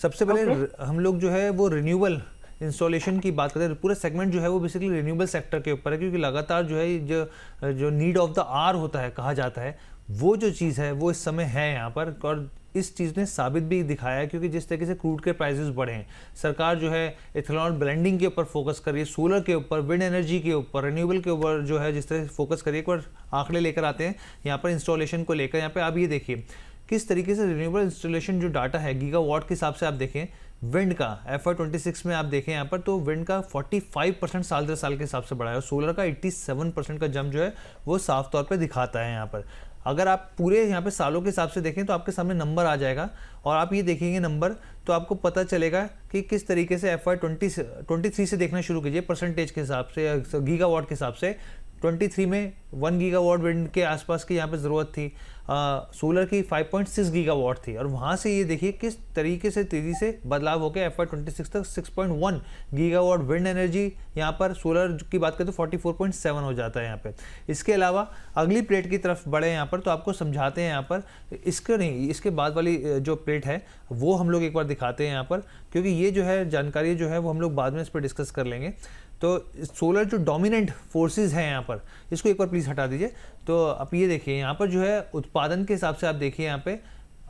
सबसे पहले ओके। हम लोग जो है वो रिन्यूएबल इंस्टॉलेशन की बात करते हैं। पूरा सेगमेंट जो है वो बेसिकली रिन्यूएबल सेक्टर के ऊपर है, क्योंकि लगातार जो है जो जो नीड ऑफ द आवर होता है कहा जाता है, वो जो चीज़ है वो इस समय है यहाँ पर। और इस चीज़ ने साबित भी दिखाया है, क्योंकि जिस तरीके से क्रूड के प्राइसेस बढ़े हैं, सरकार जो है इथेनॉल ब्लेंडिंग के ऊपर फोकस कर रही है, सोलर के ऊपर, विंड एनर्जी के ऊपर, रिन्यूएबल के ऊपर जो है जिस तरह से फोकस करिए। एक बार आंकड़े लेकर आते हैं यहाँ पर इंस्टॉलेशन को लेकर। यहाँ पे आप ये देखिए किस तरीके से रिन्यूएबल इंस्टॉलेशन जो डाटा है गीगावाट के हिसाब से आप देखें, विंड का FY26 में आप देखें यहाँ पर, तो विंड का 45% साल दर साल के हिसाब से बढ़ा है, और सोलर का 87% का जंप जो है वो साफ तौर पे दिखाता है यहाँ पर। अगर आप पूरे यहाँ पे सालों के हिसाब से देखें तो आपके सामने नंबर आ जाएगा, और आप ये देखेंगे नंबर तो आपको पता चलेगा कि किस तरीके से FY23 से देखना शुरू कीजिए परसेंटेज के हिसाब से या गीगावाट के हिसाब से। 23 में 1 गीगावाट विंड के आसपास की यहाँ पे ज़रूरत थी, सोलर की 5.6 गीगावाट थी, और वहाँ से ये देखिए किस तरीके से तेज़ी से बदलाव होकर FY26 तक 6.1 गीगावाट विंड एनर्जी, यहाँ पर सोलर की बात करें तो 44.7 हो जाता है यहाँ पे। इसके अलावा अगली प्लेट की तरफ बढ़े यहाँ पर तो आपको समझाते हैं यहाँ पर, इसके नहीं, इसके बाद वाली जो प्लेट है वो हम लोग एक बार दिखाते हैं यहाँ पर, क्योंकि ये जो है जानकारी जो है वो हम लोग बाद में इस पर डिस्कस कर लेंगे। तो सोलर जो डोमिनेंट फोर्सेस हैं यहाँ पर, इसको एक बार प्लीज़ हटा दीजिए। तो आप ये देखिए यहाँ पर जो है उत्पादन के हिसाब से आप देखिए यहाँ पे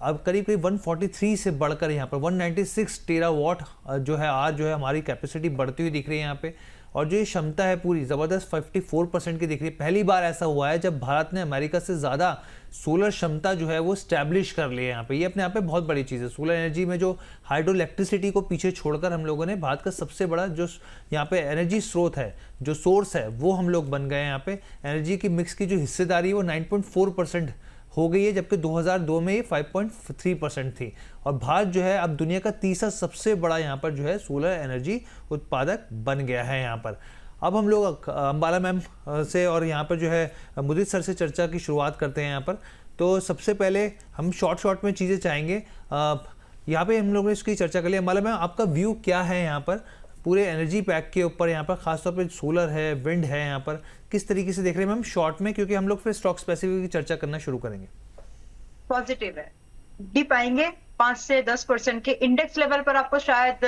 अब करीब करीब 143 से बढ़कर यहाँ पर 196 टेरावाट जो है आज जो है हमारी कैपेसिटी बढ़ती हुई दिख रही है यहाँ पे। और जो ये क्षमता है पूरी ज़बरदस्त 54% की दिख रही है। पहली बार ऐसा हुआ है जब भारत ने अमेरिका से ज़्यादा सोलर क्षमता जो है वो स्टैब्लिश कर ली है यहाँ पे। ये अपने आप में बहुत बड़ी चीज़ है। सोलर एनर्जी में जो हाइड्रो इलेक्ट्रिसिटी को पीछे छोड़कर हम लोगों ने भारत का सबसे बड़ा जो यहाँ पे एनर्जी स्रोत है, जो सोर्स है, वो हम लोग बन गए हैं यहाँ पे। एनर्जी की मिक्स की जो हिस्सेदारी है वो 9.4% हो गई है, जबकि 2002 में ये 5.3% थी। और भारत जो है अब दुनिया का तीसरा सबसे बड़ा यहाँ पर जो है सोलर एनर्जी उत्पादक बन गया है यहाँ पर। अब हम लोग अंबाला मैम से और यहाँ पर जो है मुदित सर से चर्चा की शुरुआत करते हैं यहाँ पर। तो सबसे पहले हम शॉर्ट में चीज़ें चाहेंगे, यहाँ पे हम लोगों ने इसकी चर्चा कर ली। अंबाला मैम, आपका व्यू क्या है यहाँ पर पूरे एनर्जी पैक के ऊपर, यहाँ पर खासतौर पे सोलर है, विंड है, यहाँ पर किस तरीके से देख रहे हैं मैम शॉर्ट में, क्योंकि हम लोग फिर स्टॉक स्पेसिफिक की चर्चा करना शुरू करेंगे। पॉजिटिव है, डिप आएंगे 5 से 10% के इंडेक्स लेवल पर, आपको शायद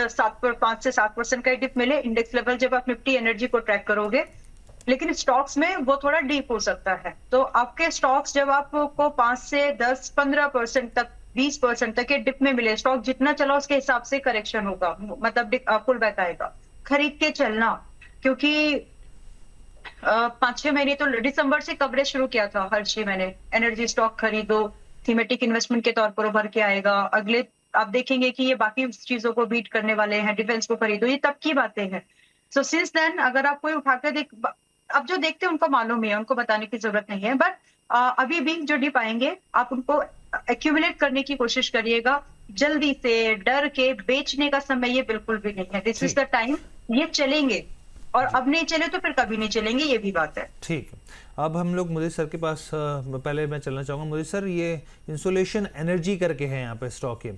5 से 7% का डिप मिले इंडेक्स लेवल जब आप निफ्टी एनर्जी को ट्रैक करोगे, लेकिन स्टॉक्स में वो थोड़ा डीप हो सकता है। तो आपके स्टॉक्स जब आपको 5 से 10 15% तक 20% तक के डिप में मिले, स्टॉक जितना चला उसके हिसाब से करेक्शन होगा, मतलब पुल बैक आएगा, खरीद के चलना। क्योंकि 5-6 महीने तो दिसंबर से कवरेज शुरू किया था हर 6 महीने, एनर्जी स्टॉक खरीदो, थीमेटिक इन्वेस्टमेंट के तौर पर उभर के आएगा। अगले आप देखेंगे कि ये बाकी चीजों को बीट करने वाले हैं, डिफेंस को खरीदो, ये तब की बातें हैं। सो सिंस देन अगर आप कोई उठाकर अब जो देखते हैं उनको मालूम है, उनको बताने की जरूरत नहीं है। बट अभी भी जो डिप आएंगे आप उनको एक्यूमुलेट करने की कोशिश करिएगा। जल्दी से डर के बेचने का समय ये बिल्कुल भी नहीं है। दिस इज द टाइम, ये चलेंगे, और अब नहीं चले तो फिर कभी नहीं चलेंगे, ये भी बात है। ठीक है, अब हम लोग मुदित सर के पास पहले मैं चलना चाहूँगा। मुदित सर, ये इंसुलेशन एनर्जी करके है यहाँ पे स्टॉक के,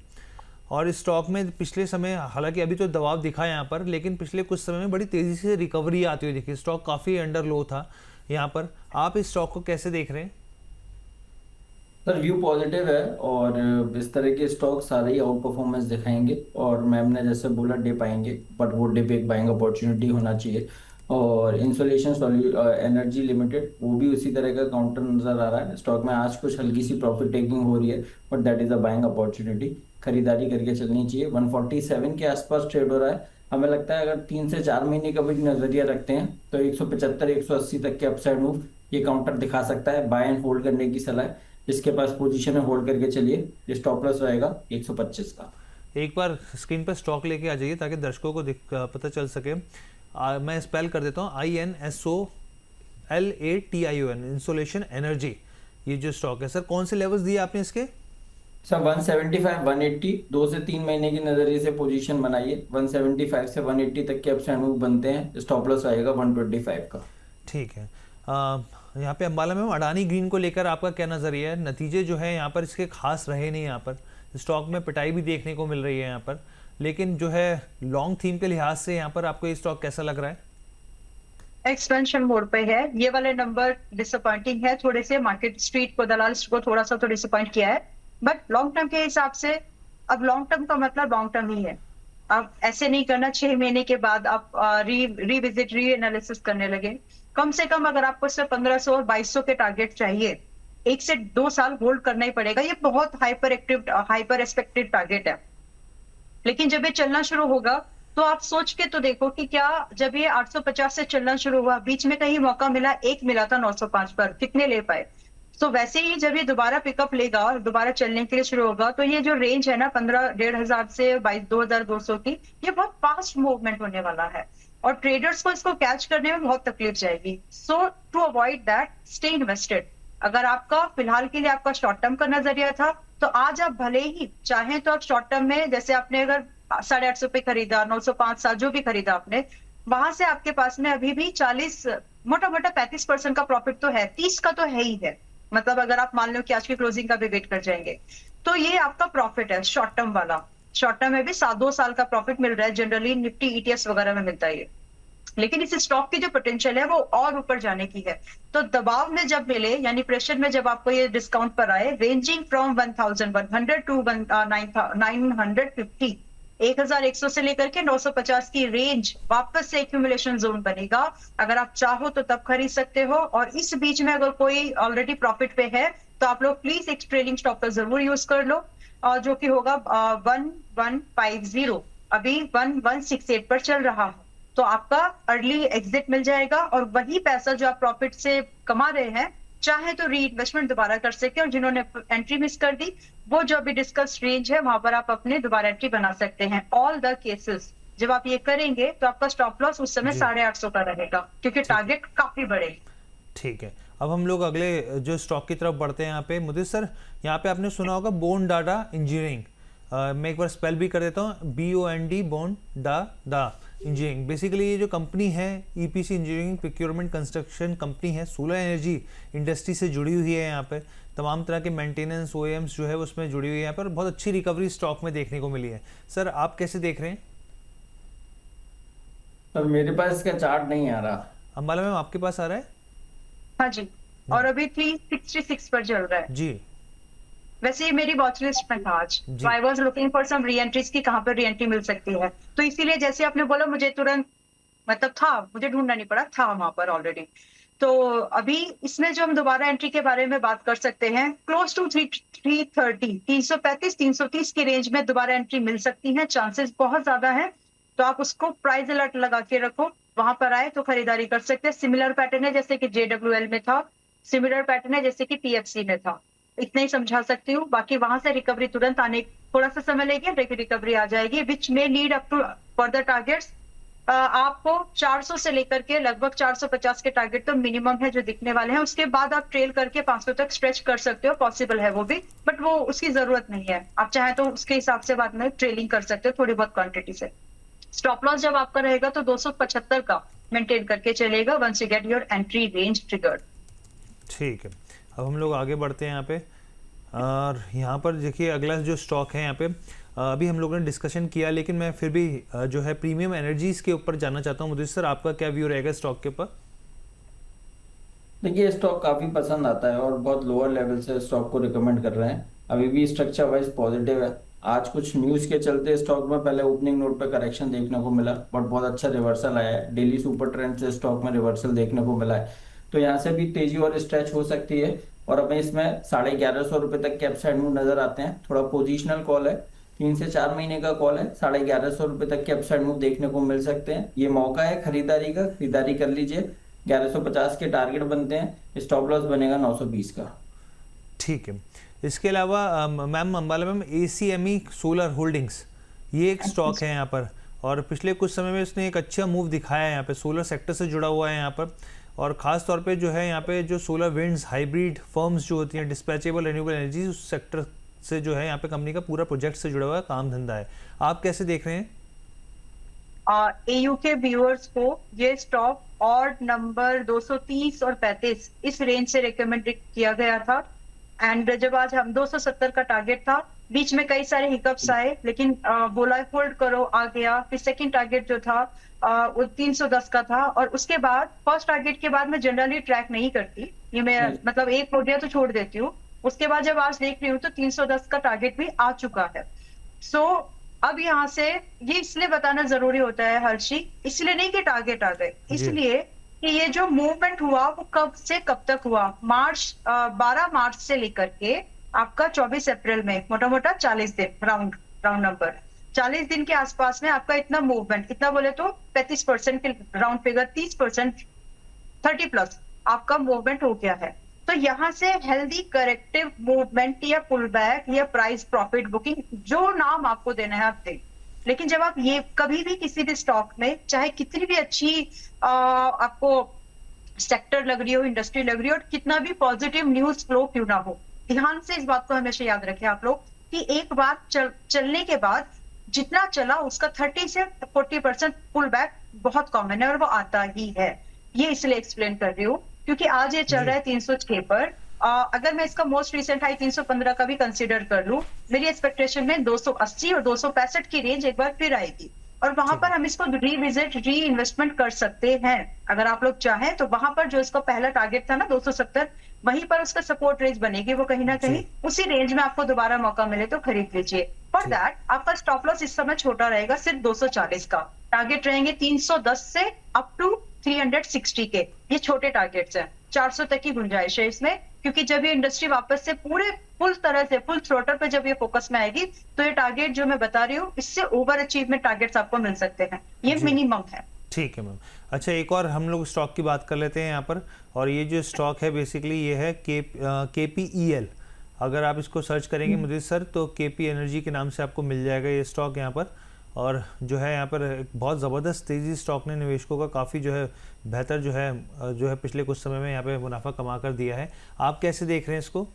और इस स्टॉक में पिछले समय हालांकि अभी तो दबाव दिखा यहाँ पर, लेकिन पिछले कुछ समय में बड़ी तेज़ी से रिकवरी आती हुई दिखी। स्टॉक काफ़ी अंडर लो था यहाँ पर, आप इस स्टॉक को कैसे देख रहे हैं? सर व्यू पॉजिटिव है, और इस तरह के स्टॉक सारे ही आउट परफॉर्मेंस दिखाएंगे, और मैम ने जैसे बोला डिप आएंगे, बट वो डिप एक बाइंग अपॉर्चुनिटी होना चाहिए। और इंसुलेशन एनर्जी लिमिटेड वो भी उसी तरह का काउंटर नजर आ रहा है। स्टॉक में आज कुछ हल्की सी प्रॉफिट टेकिंग हो रही है, but that is a buying opportunity, खरीदारी करके चलनी चाहिए। 147 के आसपास ट्रेड हो रहा है। हमें लगता है अगर 3 से 4 महीने का भी नजरिया रखते हैं तो 175 180 तक के अपसाइड मूव ये काउंटर दिखा सकता है। बाय एंड होल्ड करने की सलाह है, जिसके पास पोजीशन है होल्ड करके चलिए। स्टॉप लॉस रहेगा 125 का। एक बार स्क्रीन पर स्टॉक लेके आ जाइए ताकि दर्शकों को पता चल सके। मैं स्पेल कर देता हूँ, INSOLATION, इंसुलेशन एनर्जी। ये जो स्टॉक है सर, कौन से लेवल्स दिए आपने इसके? सर 175 180 2 से 3 महीने की नजरिए से पोजीशन बनाइए। 175 से 180 तक के अपसाइड मूव बनते हैं। स्टॉप लॉस आएगा 125 का। ठीक है, यहाँ पे अंबाला में अडानी ग्रीन को लेकर आपका क्या नज़रिया है? नतीजे जो है यहाँ पर इसके खास रहे नहीं, यहाँ पर स्टॉक में पिटाई भी देखने को मिल रही है यहाँ पर, लेकिन जो है लॉन्ग थीम के लिहाज से यहाँ पर आपको ये स्टॉक कैसा लग रहा है? एक्सपेंशन मोड पे है। ये वाले नंबर डिसअपॉइंटिंग है थोड़े से, मार्केट स्ट्रीट को, दलाल को थोड़ा सा तो डिसअपॉइंट किया है, बट लॉन्ग टर्म के हिसाब से अब लॉन्ग टर्म का मतलब लॉन्ग टर्म ही है। आप ऐसे नहीं करना 6 महीने के बाद आप रीविजिट री एनालिसिस करने लगे। कम से कम अगर आपको सिर्फ 1500 और 2200 के टारगेट चाहिए, 1 से 2 साल होल्ड करना ही पड़ेगा। ये बहुत हाइपर एक्सपेक्टेड टारगेट है। लेकिन जब ये चलना शुरू होगा तो आप सोच के तो देखो कि क्या जब ये 850 से चलना शुरू हुआ, बीच में कहीं मौका मिला, एक मिला था 905 पर, कितने ले पाए? तो वैसे ही जब ये दोबारा पिकअप लेगा और दोबारा चलने के लिए शुरू होगा, तो ये जो रेंज है ना 15,500 से 22,200 की, ये बहुत फास्ट मूवमेंट होने वाला है और ट्रेडर्स को इसको कैच करने में बहुत तकलीफ जाएगी। So to avoid that, stay invested. अगर आपका फिलहाल के लिए आपका शॉर्ट टर्म का नजरिया था, तो आज आप भले ही चाहें तो आप शॉर्ट टर्म में, जैसे आपने अगर 850 पे खरीदा, 905 साल जो भी खरीदा आपने, वहां से आपके पास में अभी भी 40, मोटा मोटा 35% का प्रॉफिट तो है, 30 का तो है ही है। मतलब अगर आप मान लो कि आज की क्लोजिंग का भी वेट कर जाएंगे, तो ये आपका प्रॉफिट है शॉर्ट टर्म वाला। शॉर्ट टर्म में भी 2 साल का प्रॉफिट मिल रहा है, जनरली निफ्टी ईटीएफ वगैरह में मिलता है ये। लेकिन इस स्टॉक की जो पोटेंशियल है वो और ऊपर जाने की है। तो दबाव में जब मिले, यानी प्रेशर में जब आपको ये डिस्काउंट पर आए, रेंजिंग फ्रॉम 1100 टू 950, 1100 से लेकर के 950 की रेंज वापस से एक्यूमुलेशन जोन बनेगा। अगर आप चाहो तो तब खरीद सकते हो, और इस बीच में अगर कोई ऑलरेडी प्रॉफिट पे है तो आप लोग प्लीज एक ट्रेलिंग स्टॉप का जरूर यूज कर लो, और जो कि होगा 1150, अभी 1168 पर चल रहा है। तो आपका अर्ली एग्जिट मिल जाएगा, और वही पैसा जो आप प्रॉफिट से कमा रहे हैं, चाहे तो री इन्वेस्टमेंट दोबारा कर सकते हैं, और जिन्होंने एंट्री मिस कर दी, वो जो अभी डिस्कस रेंज है वहां पर आप अपने दोबारा एंट्री बना सकते हैं। ऑल द केसेस जब आप ये करेंगे तो आपका स्टॉप लॉस उस समय 850 का रहेगा, क्योंकि टारगेट काफी बड़े। ठीक है, अब हम लोग अगले जो स्टॉक की तरफ बढ़ते हैं। यहाँ पे मुदीर सर, यहाँ पे आपने सुना होगा बोंडाटा इंजीनियरिंग। मैं एक बार स्पेल भी कर देता हूँ, BOND बोंडाटा इंजीनियरिंग। बेसिकली ये जो कंपनी है, EPC engineering procurement construction company है, सोलर एनर्जी इंडस्ट्री से जुड़ी हुई है। यहाँ पे तमाम तरह के मेंटेनेंस OEMs जो है उसमें जुड़ी हुई है यहाँ पर। बहुत अच्छी रिकवरी स्टॉक में देखने को मिली है। सर आप कैसे देख रहे हैं? अब मेरे पास इसका चार्ट नहीं आ रहा। अंबाला मैम आपके पास आ रहा है? हाँ जी, और अभी 366 पर चल रहा है जी। वैसे ये मेरी वॉच लिस्ट में था आज, जी। तो I was looking for some reentries की कहाँ पर रीएंट्री मिल सकती है। तो इसीलिए जैसे आपने बोला, मुझे तुरंत मतलब था, मुझे ढूंढना नहीं पड़ा, था वहां पर ऑलरेडी। तो अभी इसमें जो हम दोबारा एंट्री के बारे में बात कर सकते हैं, क्लोज टू 330, 335, 330 की रेंज में दोबारा एंट्री मिल सकती है, चांसेस बहुत ज्यादा है। तो आप उसको प्राइस अलर्ट लगा के रखो, वहां पर आए तो खरीदारी कर सकते हैं। सिमिलर पैटर्न है जैसे कि JWL में था, सिमिलर पैटर्न है जैसे कि TFC में था। इतना ही समझा सकती हूँ, बाकी वहां से रिकवरी तुरंत आने थोड़ा सा समय लेगी, लेकिन रिकवरी आ जाएगी, विच में lead up to further targets. आपको 400 से लेकर के लगभग 450 के टारगेट तो मिनिमम है जो दिखने वाले हैं। उसके बाद आप ट्रेल करके 500 तक स्ट्रेच कर सकते हो, पॉसिबल है वो भी, बट वो उसकी जरूरत नहीं है। आप चाहे तो उसके हिसाब से बाद में ट्रेलिंग कर सकते हो थोड़ी बहुत क्वांटिटी से। स्टॉप लॉस जब आपका रहेगा तो 275 का मेंटेन करके चलेगा, once you get your entry range triggered. ठीक है, अब हम लोग आगे बढ़ते हैं यहाँ पे। और यहाँ पर देखिए अगला जो स्टॉक है यहाँ पे, अभी हम लोगों ने डिस्कशन किया, लेकिन मैं फिर भी जो है प्रीमियम एनर्जीज के ऊपर जानना चाहता हूँ। मुझे सर आपका क्या व्यू रहेगा स्टॉक के ऊपर? देखिए स्टॉक काफ़ी पसंद आता है और बहुत लोअर लेवल से स्टॉक को रिकमेंड कर रहे हैं। अभी भी स्ट्रक्चर वाइज पॉजिटिव है। आज कुछ न्यूज़ के चलते स्टॉक में पहले ओपनिंग नोट पे करेक्शन देखने को मिला, बट बहुत अच्छा रिवर्सल आया है। डेली सुपर ट्रेंड से स्टॉक में रिवर्सल देखने को मिला है, तो यहाँ से भी तेजी और स्ट्रेच हो सकती है। और हमें इसमें 1150 रुपये तक के अपसाइड मूव नजर आते हैं। थोड़ा पोजिशनल कॉल है, 3 से 4 महीने का कॉल है। 1150 रुपये तक के अपसाइड मूव देखने को मिल सकते हैं। ये मौका है खरीदारी का, खरीदारी कर लीजिए। 1150 के टारगेट बनते हैं, स्टॉप लॉस बनेगा 920 का। ठीक है, इसके अलावा ma'am Ambala ma'am ACME solar holdings, ये एक स्टॉक है यहाँ पर, और पिछले कुछ समय में इसने एक अच्छा मूव दिखाया है। यहाँ पे सोलर सेक्टर से जुड़ा हुआ है यहाँ पर, और ख़ास तौर पे जो है यहाँ पे जो सोलर विंड्स हाइब्रिड फर्म्स जो होती हैं, डिस्पैचेबल रिन्यूएबल एनर्जी, उस सेक्टर से जो है यहाँ पे कंपनी का पूरा प्रोजेक्ट से जुड़ा हुआ काम धंधा है। आप कैसे देख रहे हैं? AU के व्यूअर्स को ये स्टॉक ऑड नंबर 230 और 35 इस रेंज से रिकमेंड किया गया था। एंड जब आज हम 270 का टारगेट था, बीच में कई सारे हिकअप्स आए, लेकिन बोला होल्ड करो, आ गया। फिर सेकंड टारगेट जो था वो 310 का था, और उसके बाद फर्स्ट टारगेट के बाद मैं जनरली ट्रैक नहीं करती, ये मैं मतलब एक हो गया तो छोड़ देती हूँ। उसके बाद जब आज देख रही हूँ तो 310 का टारगेट भी आ चुका है। सो अब यहाँ से ये इसलिए बताना जरूरी होता है हर्षी, इसलिए नहीं कि टारगेट आ गए, जी इसलिए कि ये जो मूवमेंट हुआ वो कब से कब तक हुआ। 12 मार्च से लेकर के आपका 24 अप्रैल में मोटा मोटा 40 दिन, राउंड राउंड नंबर 40 दिन के आसपास में आपका इतना मूवमेंट, इतना बोले तो 35% के राउंड फिगर, 30%, 30+ आपका मूवमेंट हो गया है। तो यहाँ से हेल्दी करेक्टिव मूवमेंट या पुल बैक या प्राइस प्रॉफिट बुकिंग, जो नाम आपको देना है आप दें। लेकिन जब आप ये कभी भी किसी भी स्टॉक में, चाहे कितनी भी अच्छी आपको सेक्टर लग रही हो, इंडस्ट्री लग रही हो, और कितना भी पॉजिटिव न्यूज फ्लो क्यों ना हो, ध्यान से इस बात को हमेशा याद रखें आप लोग कि एक बार चलने के बाद जितना चला उसका 30 से 40% पुल बैक बहुत कॉमन है और वो आता ही है। ये इसलिए एक्सप्लेन कर रही हूँ क्योंकि आज ये चल रहा है 306 पर। अगर मैं इसका मोस्ट रिसेंट हाई 315 का भी कंसीडर कर लूं, मेरी एक्सपेक्टेशन में 280 और 265 की रेंज एक बार फिर आएगी और वहां पर हम इसको रीविजिट, री इन्वेस्टमेंट कर सकते हैं अगर आप लोग चाहें तो। वहां पर जो इसका पहला टारगेट था ना 270, वहीं पर उसका सपोर्ट रेंज बनेगी, वो कहीं ना कहीं उसी रेंज में आपको दोबारा मौका मिले तो खरीद लीजिए। फॉर दैट आपका स्टॉप लॉस इस समय छोटा रहेगा, सिर्फ 240 का। टारगेट रहेंगे 310 से अप टू 360 के, ये छोटे टारगेट्स हैं। 400 तक की गुंजाइश है इसमें, क्योंकि जब ये इंडस्ट्री वापस से पूरे फुल तरह से फुल थ्रोटल पे जब ये फोकस में आएगी तो ये टारगेट जो मैं बता रही हूँ इससे ओवर अचीवमेंट टारगेट्स आपको मिल सकते हैं, ये मिनिमम है। ठीक है मैम। अच्छा, एक और हम लोग स्टॉक की बात कर लेते हैं यहाँ पर, और ये जो स्टॉक है बेसिकली ये है KPEL। अगर आप इसको सर्च करेंगे मुझे सर तो KP एनर्जी के नाम से आपको मिल जाएगा ये स्टॉक यहाँ पर। और जो है यहाँ पर एक बहुत ज़बरदस्त तेज़ी स्टॉक ने निवेशकों का काफ़ी जो है बेहतर जो है पिछले कुछ समय में यहाँ पे मुनाफा कमा कर दिया है। आप कैसे देख रहे हैं इसको?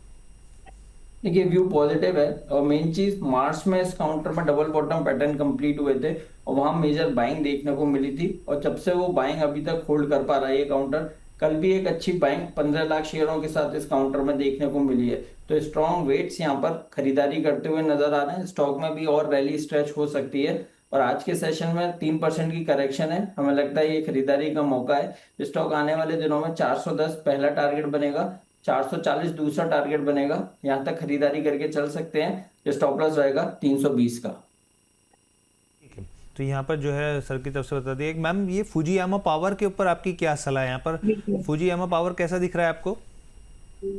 देखिए, व्यू पॉजिटिव है और मेन चीज मार्च में इस काउंटर में डबल बॉटम पैटर्न कंप्लीट हुए थे और वहां मेजर बाइंग देखने को मिली थी और जब से वो बाइंग अभी तक होल्ड कर पा रहा है ये काउंटर। कल भी एक अच्छी बाइंग 15 लाख शेयरों के साथ इस काउंटर में देखने को मिली है, तो स्ट्रॉन्ग वेट्स यहाँ पर खरीदारी करते हुए नजर आ रहे हैं। स्टॉक में भी और रैली स्ट्रेच हो सकती है और आज के सेशन में 3% की करेक्शन है, हमें लगता है ये खरीदारी का मौका है। स्टॉक आने वाले दिनों में 410 पहला टारगेट बनेगा, 440 दूसरा टारगेट बनेगा, यहां तक खरीदारी करके चल सकते हैं। स्टॉप लॉस रहेगा 320 का। ठीक है, तो यहाँ पर जो है सर की तरफ से बता दिए। मैम, ये फुजीयामा पावर के ऊपर आपकी क्या सलाह है? यहाँ पर फुजीयामा पावर कैसा दिख रहा है आपको?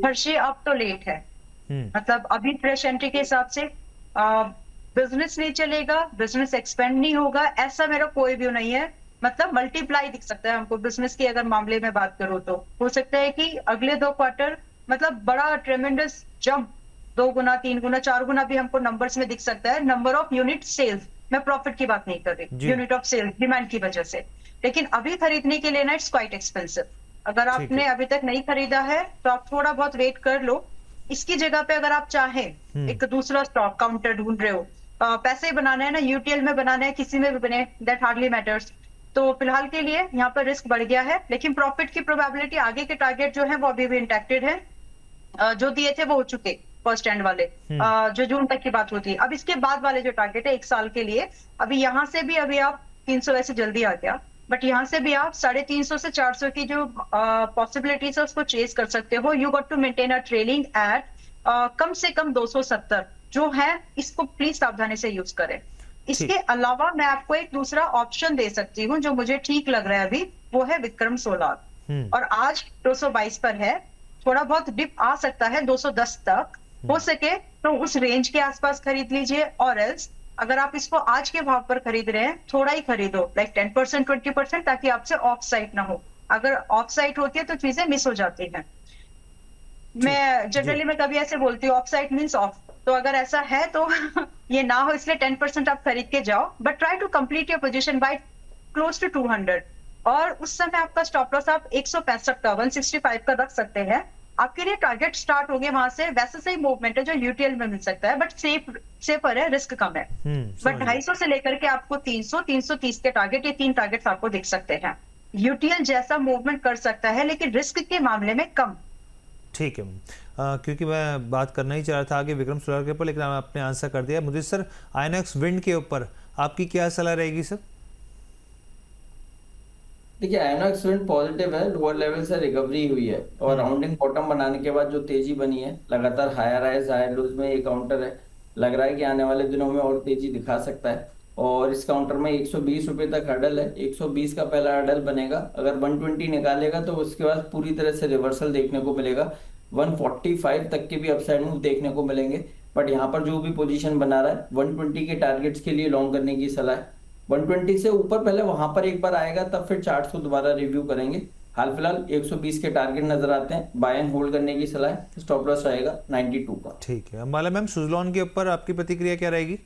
हर्षी अब तो लेट है, मतलब अभी फ्रेश एंट्री के हिसाब से बिजनेस नहीं चलेगा, बिजनेस एक्सपेंड नहीं होगा, ऐसा मेरा कोई व्यू नहीं है। मतलब मल्टीप्लाई दिख सकता है हमको बिजनेस की अगर मामले में बात करूं तो हो सकता है कि अगले 2 क्वार्टर मतलब बड़ा ट्रेमेंडस जंप, 2 गुना 3 गुना 4 गुना भी हमको नंबर्स में दिख सकता है। नंबर ऑफ यूनिट सेल्स, मैं प्रॉफिट की बात नहीं कर रही, यूनिट ऑफ सेल्स डिमांड की वजह से। लेकिन अभी खरीदने के लिए ना इट्स क्वाइट एक्सपेंसिव। अगर आपने अभी तक नहीं खरीदा है तो आप थोड़ा बहुत वेट कर लो। इसकी जगह पे अगर आप चाहें एक दूसरा स्टॉक काउंटर ढूंढ रहे हो, पैसे बनाना है ना, यूटीएल में बनाना है, किसी में भी बने, दैट हार्डली मैटर्स, तो फिलहाल के लिए यहाँ पर रिस्क बढ़ गया है। लेकिन प्रॉफिट की प्रोबेबिलिटी, आगे के टारगेट जो है वो अभी भी इंटैक्टेड है, जो दिए थे वो हो चुके फर्स्ट एंड वाले, जो जून तक की बात होती है। अब इसके बाद वाले जो टारगेट है 1 साल के लिए, अभी यहाँ से भी अभी आप 300 वैसे जल्दी आ गया, बट यहाँ से भी आप 350 से 400 की जो पॉसिबिलिटीज है उसको चेस कर सकते हो। You got to maintain a trailing at कम से कम 270 जो है, इसको प्लीज सावधानी से यूज करें। इसके अलावा मैं आपको एक दूसरा ऑप्शन दे सकती हूँ जो मुझे ठीक लग रहा है अभी, वो है विक्रम सोलार, और आज 222 पर है। थोड़ा बहुत डिप आ सकता है 210 तक, हो सके तो उस रेंज के आसपास खरीद लीजिए, और एल्स अगर आप इसको आज के भाव पर खरीद रहे हैं थोड़ा ही खरीदो, लाइक 10% 20%, ताकि आपसे ऑफ साइट ना हो। अगर ऑफ साइट होती है तो चीजें मिस हो जाती हैं। मैं जनरली मैं कभी ऐसे बोलती हूँ ऑफ साइट मीन्स ऑफ, तो अगर ऐसा है तो ये ना हो, इसलिए 10% आप खरीद के जाओ, but try to complete your position by close to 200, और उस समय आपका स्टॉप लॉस आप 165 का 165 का रख सकते हैं। आपके लिए टारगेट स्टार्ट हो गया वहां से, वैसे सही मूवमेंट है जो यूटीएल में मिल सकता है, बट सेफर है, रिस्क कम है। बट 250 से लेकर के आपको 300 330 के टारगेट, ये 3 टारगेट्स आपको दिख सकते हैं। यूटीएल जैसा मूवमेंट कर सकता है लेकिन रिस्क के मामले में कम। ठीक है, क्योंकि मैं बात करना ही चाह रहा था आगे विक्रम सोलार के ऊपर, लेकिन आपने आंसर कर दिया। मुझे सर आइनॉक्स विंड के ऊपर आपकी क्या सलाह रहेगी सर? देखिए, आइनॉक्स विंड पॉजिटिव है, लोअर लेवल से रिकवरी हुई है और राउंडिंग बॉटम बनाने के बाद जो तेजी बनी है, लगातार हायर हाइज हायर लोज में ये काउंटर है, लग रहा है कि आने वाले दिनों में और तेजी दिखा सकता है। और इस काउंटर में 120 रुपए तक हर्डल है, 120 का पहला हर्डल बनेगा, अगर 120 निकालेगा तो उसके बाद पूरी तरह से रिवर्सल देखने को मिलेगा, 145 तक के भी अपसाइड मूव देखने को मिलेंगे। बट यहाँ पर जो भी पोजीशन बना रहा है 120 के टारगेट्स के लिए लॉन्ग करने की सलाह है। 120 से ऊपर पहले वहां पर एक बार आएगा तब फिर चार्ट को दोबारा रिव्यू करेंगे। हाल फिलहाल 120 के टारगेट नजर आते हैं, बाय एंड होल्ड करने की सलाह है, स्टॉप लॉस रहेगा 92 का। ठीक है, अंबाला मैम सुजलॉन के ऊपर आपकी प्रतिक्रिया क्या रहेगी?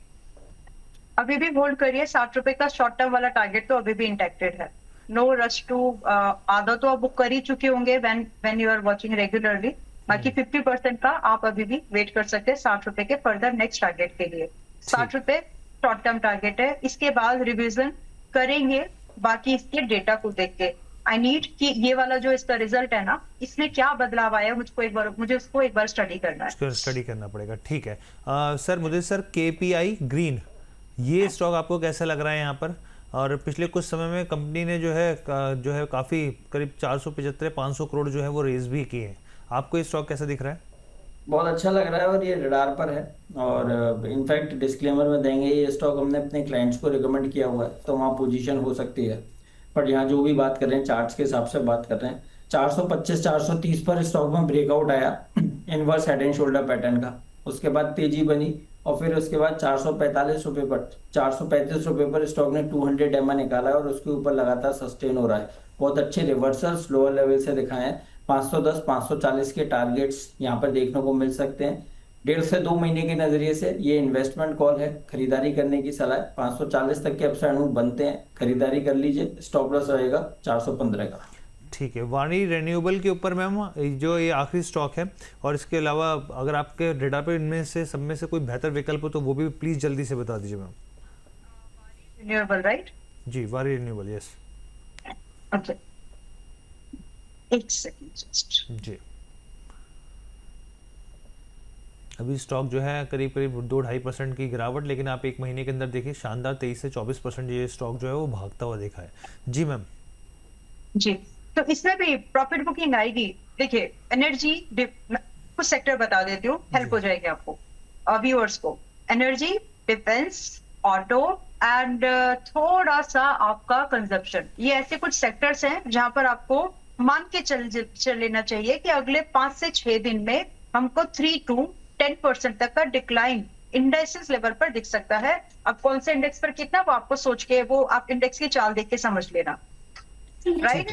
अभी भी होल्ड करिए, 60 रुपए का शॉर्ट टर्म वाला टारगेट तो अभी भी इंटैक्टेड है। नो रश टू, आधा तो आप बुक कर ही चुके होंगे when you are watching regularly. बाकी 50% का आप अभी भी वेट कर सकते हैं 60 रुपए के फर्दर नेक्स्ट टारगेट के लिए। 60 रुपए शॉर्ट टर्म टारगेट है, इसके बाद रिविजन करेंगे बाकी इसके डेटा को देख के। आई नीड कि ये वाला जो इसका रिजल्ट है ना, इसमें क्या बदलाव आया मुझे उसको एक बार स्टडी करना है, स्टडी करना पड़ेगा। ठीक है सर, मुझे सर केपीआई ग्रीन ये स्टॉक आपको कैसा लग रहा है यहाँ पर? और पिछले कुछ समय में कंपनी ने जो है काफ़ी करीब 475-500 करोड़ जो है वो रेज भी किए हैं, आपको ये स्टॉक कैसा दिख रहा है? बहुत अच्छा लग रहा है और ये रडार पर है। और इनफैक्ट डिस्क्लेमर में देंगे ये स्टॉक हमने अपने क्लाइंट्स को रिकमेंड किया हुआ है, तो वहाँ पोजीशन हो सकती है। पर यहाँ जो भी बात कर रहे हैं चार्ट्स के हिसाब से बात कर रहे हैं, 425-430 पर स्टॉक में ब्रेकआउट आया inverse head and shoulder pattern का, उसके बाद तेजी बनी और फिर उसके बाद 445 रुपए पर 435 रुपए पर स्टॉक ने 200 एमए निकाला है और उसके ऊपर लगातार सस्टेन हो रहा है। बहुत अच्छे रिवर्सल्स लोअर लेवल से दिखाए हैं, 510-540 के टारगेट्स यहाँ पर देखने को मिल सकते हैं। 1.5 से 2 महीने के नजरिए से ये इन्वेस्टमेंट कॉल है, खरीदारी करने की सलाह है। 540 तक के अपसाइड मूव बनते हैं, खरीदारी कर लीजिए, स्टॉप लॉस रहेगा 415 का। ठीक है, वाणी रिन्यूएबल के ऊपर मैम जो ये आखिरी स्टॉक है, और इसके अलावा अगर आपके डेटा पे इनमें से सब में से कोई बेहतर विकल्प हो तो वो भी प्लीज जल्दी से बता दीजिए मैम। Renewable right? जी, वाणी रिन्यूएबल, यस। ओके, एक सेकंड जस्ट। जी, अभी स्टॉक जो है करीब करीब 2-2.5% की गिरावट, लेकिन आप एक महीने के अंदर देखिए शानदार 23 से 24% ये स्टॉक जो है वो भागता हुआ देखा है। जी मैम। जी, तो इसमें भी प्रॉफिट बुकिंग आएगी। देखिए एनर्जी, कुछ सेक्टर बता देती हूँ, हेल्प हो जाएगी आपको व्यूअर्स को। एनर्जी, डिफेंस, ऑटो एंड थोड़ा सा आपका कंजप्शन, ये ऐसे कुछ सेक्टर्स हैं जहां पर आपको मान के चल लेना चाहिए कि अगले 5 से 6 दिन में हमको 3 to 10% तक का डिक्लाइन इंडेक्सेस लेवल पर दिख सकता है। अब कौन से इंडेक्स पर कितना, वो आपको सोच के, वो आप इंडेक्स की चाल देख के समझ लेना, राइट?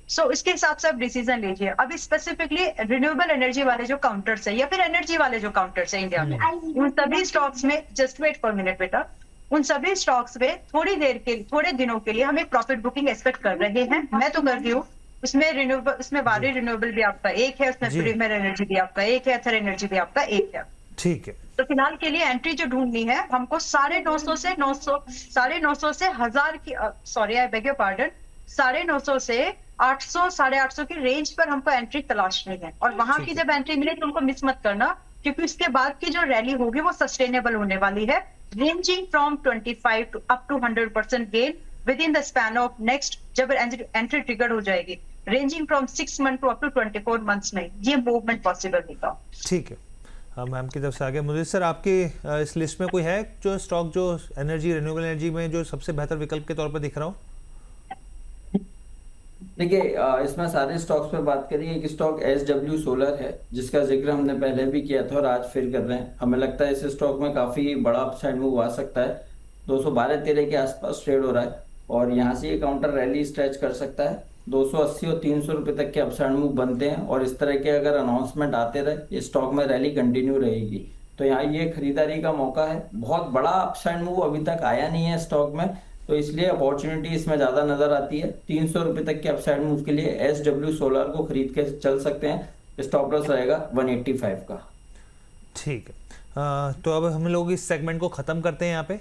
सो इसके हिसाब से आप डिसीजन लीजिए। अभी स्पेसिफिकली रिन्यूएबल एनर्जी वाले जो काउंटर्स है या फिर एनर्जी वाले जो काउंटर्स है इंडिया में, उन सभी स्टॉक्स में, जस्ट वेट फॉर मिनट बेटा, उन सभी स्टॉक्स में थोड़े दिनों के लिए हमें प्रॉफिट बुकिंग एक्सपेक्ट कर रहे हैं। मैं तो कर रही हूँ। उसमें रिन्यूएबल, उसमें वारी रिन्यूएबल भी आपका एक है, उसमें प्रीमियर एनर्जी भी आपका एक है, अथर एनर्जी भी आपका एक है। ठीक है, तो फिलहाल के लिए एंट्री जो ढूंढनी है हमको 950 से 900, 950 से 1000 की, sorry I beg your pardon, 950 से 800, 850 की रेंज पर हमको एंट्री तलाशनी है। और वहां की जब एंट्री मिले तो उनको मिस मत करना, क्योंकि उसके बाद की जो रैली होगी वो सस्टेनेबल होने वाली है, ranging from 25 to up to 100% gain within the span of next, जब एंट्री ट्रिगर हो जाएगी, ranging from 6 month to up to 24 months में ये मूवमेंट पॉसिबल होगा। ठीक है, मैम की तरफ से आगे। मुझे सर आपके इस लिस्ट में कोई है जो स्टॉक जो एनर्जी, रिन्यूएबल एनर्जी में जो सबसे बेहतर विकल्प के तौर पर दिख रहा हो? देखिए इसमें सारे स्टॉक्स पर बात करिए, एक स्टॉक SW सोलर है जिसका जिक्र हमने पहले भी किया था और आज फिर कर रहे हैं। हमें लगता है इस स्टॉक में काफी बड़ा अपसाइड मूव आ सकता है, 212-13 के आसपास ट्रेड हो रहा है और यहाँ से ये काउंटर रैली स्ट्रेच कर सकता है। 280 और 300 रुपए तक के अपसाइड मूव बनते हैं और इस तरह के अगर अनाउंसमेंट आते रहे, ये स्टॉक में रैली कंटिन्यू रहेगी, तो यहाँ ये खरीदारी का मौका है। बहुत बड़ा अपसाइड मूव अभी तक आया नहीं है स्टॉक में, तो इसलिए अपॉर्चुनिटी इसमें ज्यादा नजर आती है। 300 रुपए तक के अपसाइड मूव के लिए SW सोलर को खरीद के चल सकते हैं, स्टॉप लॉस रहेगा 185 का। ठीक है, तो अब हम लोग इस सेगमेंट को खत्म करते हैं यहाँ पे।